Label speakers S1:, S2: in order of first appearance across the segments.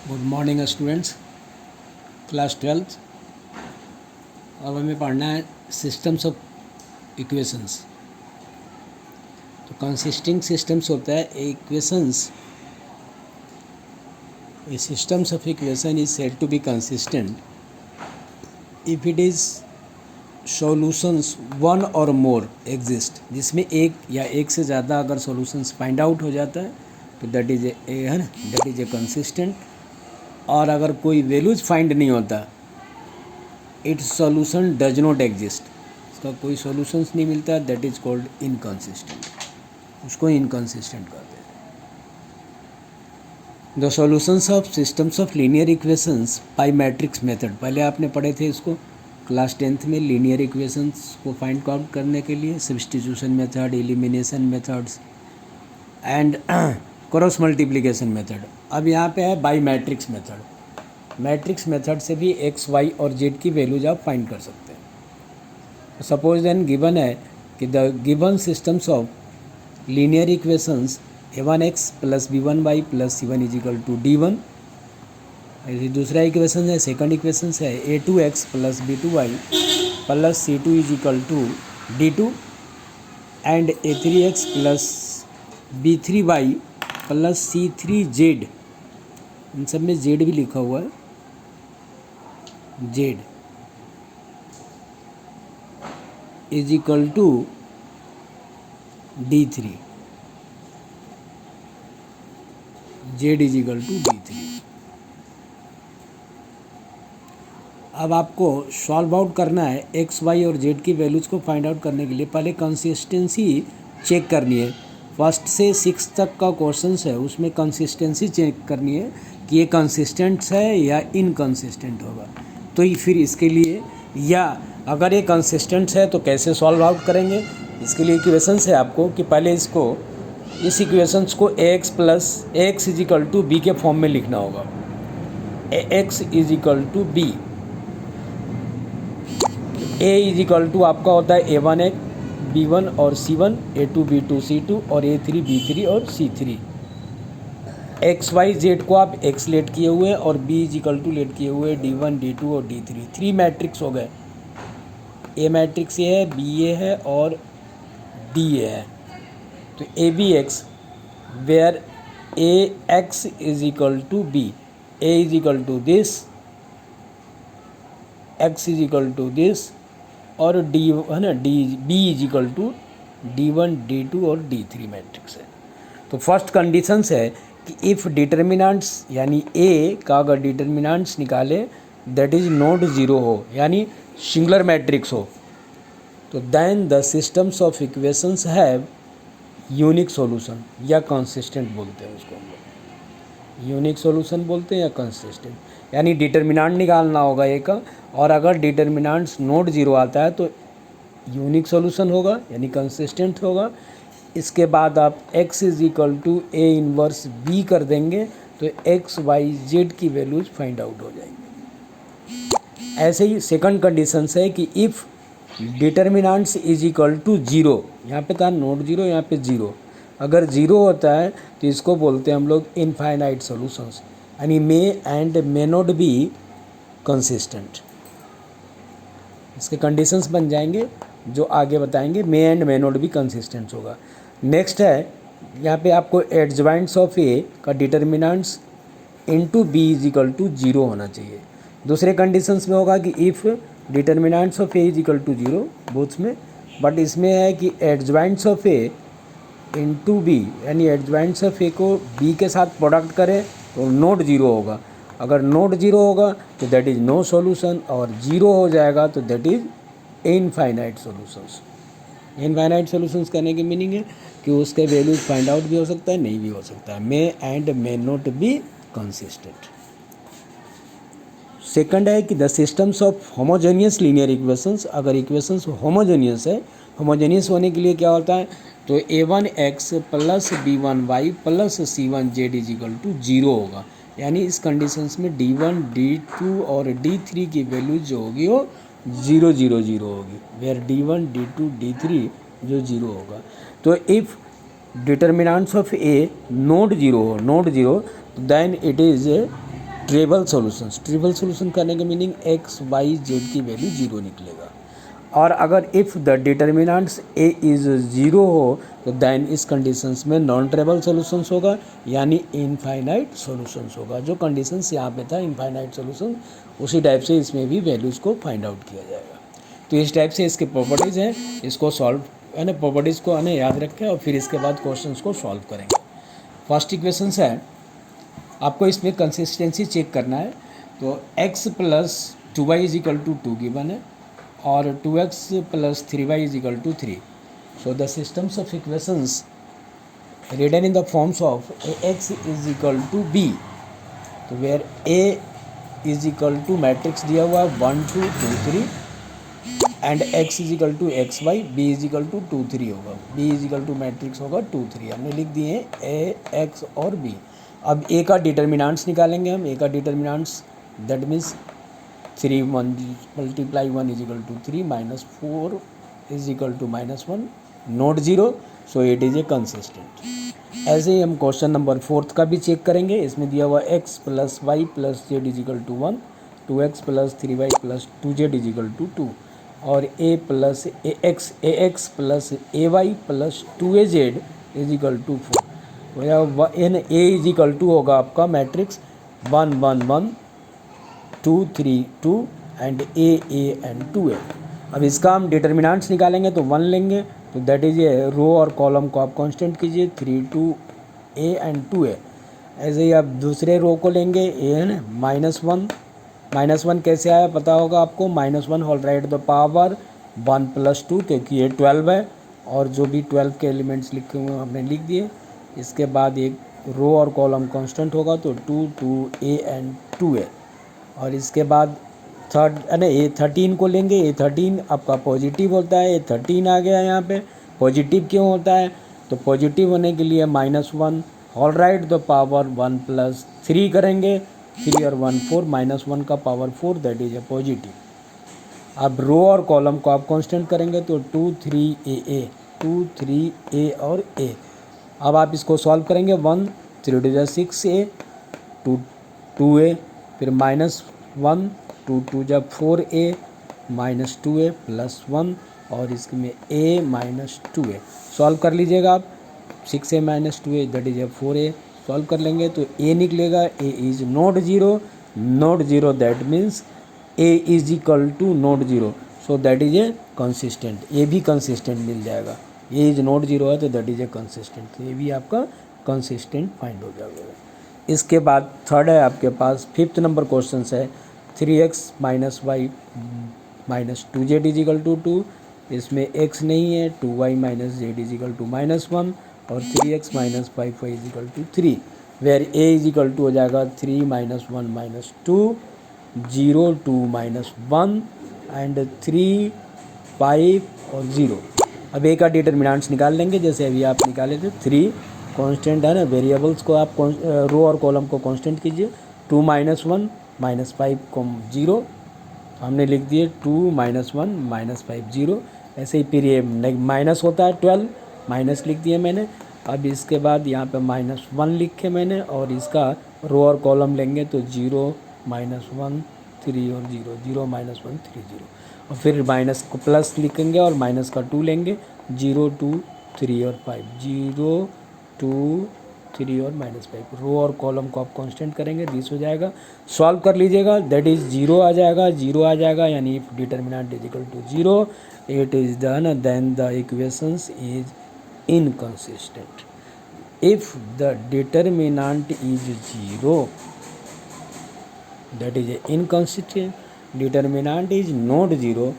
S1: Good morning students, class 12th। अब हमें पढ़ना है सिस्टम्स ऑफ इक्वेशंस। तो कंसिस्टिंग सिस्टम्स होता है equations. A systems of equation is said to be consistent if it is solutions one or more exist, जिसमें एक या एक से ज़्यादा अगर सॉल्यूशंस फाइंड आउट हो जाता है तो दैट इज ए कंसिस्टेंट। और अगर कोई वैल्यूज फाइंड नहीं होता, it's solution does not exist, इसका कोई सॉल्यूशंस नहीं मिलता, दैट इज कॉल्ड इनकंसिस्टेंट। उसको इनकंसिस्टेंट कहते हैं। The solutions of systems of linear equations by matrix method, पहले आपने पढ़े थे इसको क्लास 10th में। लीनियर इक्वेशंस को फाइंड आउट करने के लिए substitution method, elimination methods and cross multiplication method. अब यहाँ पे है by matrix method. Matrix method से भी एक्स, वाई और जेड की वैल्यूज आप फाइंड कर सकते हैं। सपोज देन गिवन है कि the given systems of linear equations a1x plus b1y plus c1 is equal to d1। दूसरा इक्वेशन है, सेकंड इक्वेशन है a2x plus b2y plus c2 is equal to d2 and a3x plus b3y plus c3z। इन सब में z भी लिखा हुआ है, z is equal to d3, z is equal to d3। अब आपको सॉल्व आउट करना है एक्स, वाई और जेड की वैल्यूज़ को फाइंड आउट करने के लिए पहले कंसिस्टेंसी चेक करनी है। फर्स्ट से 6 तक का क्वेश्चन है, उसमें कंसिस्टेंसी चेक करनी है कि ये कंसिस्टेंट है या इनकंसिस्टेंट होगा। तो ये फिर इसके लिए, या अगर ये कंसिस्टेंट है तो कैसे सॉल्व आउट करेंगे, इसके लिए इक्वेशन है आपको कि पहले इस इक्वेशंस को x plus x is equal to b के फॉर्म में लिखना होगा। X is equal to b, a is equal to आपका होता है a1 एक, b1 और c1, a2 b2 c2 और a3 b3 और c3। एक्स वाई जेड को आप एक्स लेट किए हुए और b इज इक्वल टू लेट किए हुए d1 d2 और d3। 3 मैट्रिक्स हो गए। ए मैट्रिक्स ये है, बी ए है और डी ए है। तो a b x where a x is equal to b, a is equal to this, x is equal to this और डी है ना, d b is equal to d1 d2 और d3 matrix है। तो first conditions है कि if determinants यानी ए का अगर डिटर्मिनेंट्स निकाले दैट इज नॉट ज़ीरो हो, यानी सिंगुलर मैट्रिक्स हो, तो then the systems of equations have unique solution या कंसिस्टेंट बोलते हैं उसको हम लोग। यूनिक सॉल्यूशन बोलते हैं या कंसिस्टेंट, यानी डिटर्मिनेंट निकालना होगा ए का, और अगर डिटर्मिनेंट्स नॉट ज़ीरो आता है तो यूनिक सॉल्यूशन होगा यानी कंसिस्टेंट होगा। इसके बाद आप x is equal to a inverse b कर देंगे तो x y z की वैल्यूज फाइंड आउट हो जाएंगे। ऐसे ही सेकंड कंडीशन है कि if determinants is equal to zero, यहाँ पे था नॉट जीरो, यहाँ पे जीरो, अगर जीरो होता है तो इसको बोलते हैं हम लोग इनफाइनाइट सॉल्यूशंस, यानी may and may not be consistent. इसके कंडीशंस बन जाएंगे जो आगे बताएंगे, may and may not be consistent होगा। नेक्स्ट है यहाँ पे आपको एडजॉइंट्स ऑफ ए का determinants into B is equal to zero होना चाहिए। दूसरे कंडीशंस में होगा कि if determinants of A is equal to zero both में, बट इसमें है कि adjoints of A into B, यानी एडजॉइंट्स ऑफ ए को बी के साथ प्रोडक्ट करें तो नॉट जीरो होगा। अगर नॉट जीरो होगा तो दैट इज़ नो सॉल्यूशन, और जीरो हो जाएगा तो that is infinite solutions. Infinite solutions कहने की मीनिंग है कि उसके वैल्यूज फाइंड आउट भी हो सकता है, नहीं भी हो सकता है। May and may not be consistent. Second है कि the systems of homogeneous linear equations, अगर इक्वेशंस होमोजेनियस है, होमोजेनियस होने के लिए क्या होता है, तो a1x plus b1y plus c1z is equal to zero होगा, यानी इस कंडीशंस में d1 d2 और d3 की वैल्यू जो होगी वो 0 0 0 होगी, वेयर d1 d2 d3 जो 0 होगा। तो if determinants of A not zero हो, not zero, then it is trivial solution करने का मीनिंग एक्स वाई जेड की वैल्यू जीरो निकलेगा। और अगर if the determinants A is zero हो तो देन इस कंडीशंस में नॉन ट्रिपल सॉल्यूशंस होगा, यानी इनफाइनाइट सॉल्यूशंस होगा। जो कंडीशंस यहाँ पे था इनफाइनाइट सॉल्यूशन, उसी टाइप से इसमें भी वैल्यूज़ को फाइंड आउट किया जाएगा। तो इस टाइप से इसके प्रॉपर्टीज़ हैं, इसको सॉल्व है ना, प्रॉपर्टीज़ को हमें याद रखें और फिर इसके बाद क्वेश्चंस को सॉल्व करेंगे। फर्स्ट इक्वेशन है, आपको इसमें कंसिस्टेंसी चेक करना है। तो x plus 2y is equal to 2 given है और 2x plus 3y is equal to 3। So the systems of equations written in the forms of ax is equal to b। तो where a is equal to matrix दिया हुआ है 1 2 2 3 and x is equal to x y, b is equal to 2 3 होगा, b is equal to matrix होगा 2 3। हमने लिख दिए हैं a x और b। अब a का डिटर्मिनेंट्स निकालेंगे हम। a का determinants that means 3 1 multiply 1 is equal to 3 minus 4 is equal to minus 1 not zero, so it is a consistent. ऐसे ही हम क्वेश्चन नंबर 4 का भी चेक करेंगे। इसमें दिया हुआ x plus y plus z is equal to 1, 2x plus 3y plus 2z is equal to 2 और a plus ax plus ay plus 2az is equal to 4। इन a इज इक्वल टू होगा आपका matrix 1 1 1 2 3 2 and a and 2a। अब इसका हम determinants निकालेंगे तो 1 लेंगे, तो दैट इज ए रो और कॉलम को आप कांस्टेंट कीजिए 3 2 a एंड 2a। ऐसे ही आप दूसरे रो को लेंगे a है ना -1 कैसे आया पता होगा आपको, -1 whole right the power 1 plus 2, क्योंकि ये 12 है और जो भी 12 के एलिमेंट्स लिखे हुए हैं हमने लिख दिए। इसके बाद एक रो और कॉलम कांस्टेंट होगा तो 2 2 a एंड 2a। और इसके बाद A13 को लेंगे। A13 आपका पॉजिटिव होता है, A13 आ गया यहाँ पे। पॉजिटिव क्यों होता है, तो पॉजिटिव होने के लिए -1 whole right the power 1 plus 3 करेंगे, 3 और 1 4, -1 का power 4 that is a positive. अब रो और कॉलम को आप कांस्टेंट करेंगे तो 2 3 a और a। अब आप इसको सॉल्व करेंगे 1 3 2 6a 2a, फिर -1 2 2 4a माइनस 2a प्लस 1 और इसमें a माइनस 2a। सॉल्व कर लीजिएगा आप, 6a minus 2a that is a 4a। Solve कर लेंगे तो a निकलेगा, a is not zero that means a is equal to not zero, so that is a consistent. ये भी कंसिस्टेंट मिल जाएगा, a इज नॉट जीरो है तो that is a consistent, तो ये भी आपका कंसिस्टेंट फाइंड हो जाएगा। इसके बाद थर्ड है आपके पास 5th नंबर क्वेश्चन है 3x minus y minus 2z is equal to 2। इसमें x नहीं है, 2y minus z is equal to -1 और 3x minus 5y is equal to 3, where a is equal to हो जाएगा 3 माइनस 1 माइनस 2 0 2 माइनस 1 एंड 3 5 और 0। अब a का determinants निकाल लेंगे, जैसे अभी आप निकाले थे 3 कांस्टेंट है ना, वेरिएबल्स को आप रो और कॉलम को कांस्टेंट कीजिए। 2 माइनस 1 माइनस 5 को 0 हमने लिख दिए, 2 माइनस 1 माइनस 5 0। ऐसे ही फिर ये माइनस होता है 12, माइनस लिख दिया मैंने। अब इसके बाद यहाँ पे -1 लिखे मैंने और इसका रो और कॉलम लेंगे तो 0 -1 3 और 0 0 -1 3 0 और फिर माइनस को प्लस लिखेंगे और माइनस का 2 लेंगे, 0 2 3 और 5 0 2 3 और -5। रो और कॉलम को आप कांस्टेंट करेंगे, दिस हो जाएगा। सॉल्व कर लीजिएगा, दैट इज 0 आ जाएगा यानी if determinant is equal to 0 it is done, then the equations is inconsistent. If the determinant is 0 that is a inconsistent, determinant is not 0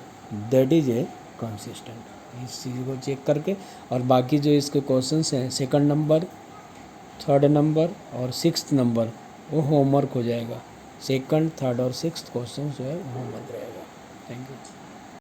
S1: that is a consistent. इस चीज़ को check करके, और बाकी जो इसके क्वेश्चंस हैं 2nd नंबर 3rd नंबर और 6th नंबर वो होमवर्क हो जाएगा। 2nd 3rd और 6th क्वेश्चन जो है होमवर्क रहेगा। Thank you.